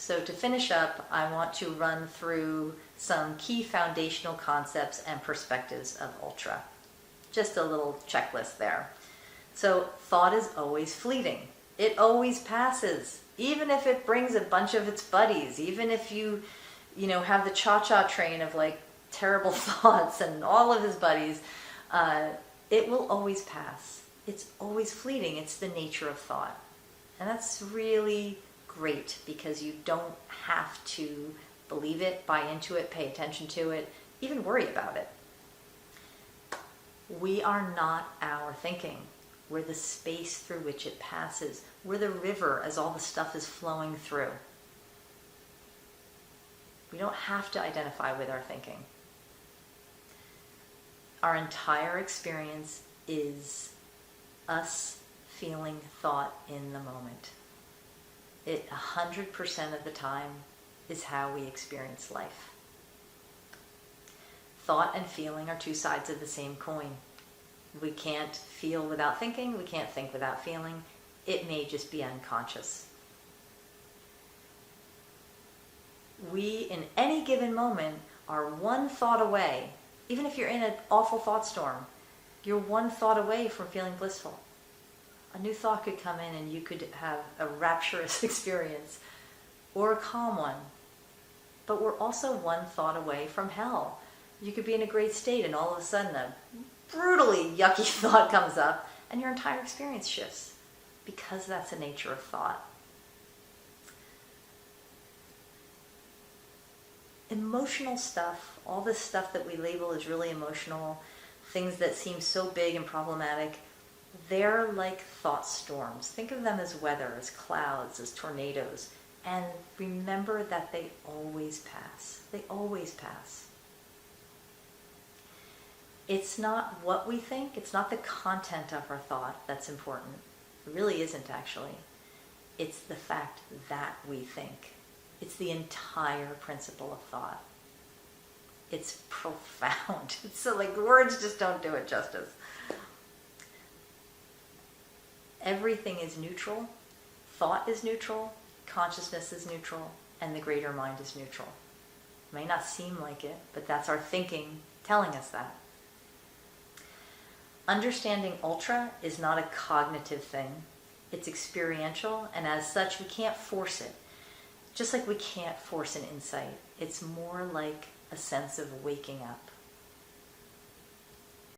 So to finish up, I want to run through some key foundational concepts and perspectives of Ultra. Just a little checklist there. So thought is always fleeting. It always passes. Even if it brings a bunch of its buddies, even if you have the cha-cha train of like terrible thoughts and all of his buddies, it will always pass. It's always fleeting. It's the nature of thought. And that's really great because you don't have to believe it, buy into it, pay attention to it, even worry about it. We are not our thinking. We're the space through which it passes. We're the river as all the stuff is flowing through. We don't have to identify with our thinking. Our entire experience is us feeling thought in the moment. It 100% of the time is how we experience life. Thought and feeling are two sides of the same coin. We can't feel without thinking. We can't think without feeling. It may just be unconscious. We, in any given moment, are one thought away. Even if you're in an awful thought storm, you're one thought away from feeling blissful. A new thought could come in and you could have a rapturous experience or a calm one. But we're also one thought away from hell. You could be in a great state and all of a sudden a brutally yucky thought comes up and your entire experience shifts because that's the nature of thought. Emotional stuff, all this stuff that we label as really emotional, things that seem so big and problematic, they're like thought storms. Think of them as weather, as clouds, as tornadoes. And remember that they always pass. They always pass. It's not what we think, it's not the content of our thought that's important. It really isn't actually. It's the fact that we think. It's the entire principle of thought. It's profound. So like words just don't do it justice. Everything is neutral. Thought is neutral. Consciousness is neutral. And the greater mind is neutral. It may not seem like it, but that's our thinking telling us that. Understanding Ultra is not a cognitive thing. It's experiential, and as such, we can't force it. Just like we can't force an insight. It's more like a sense of waking up.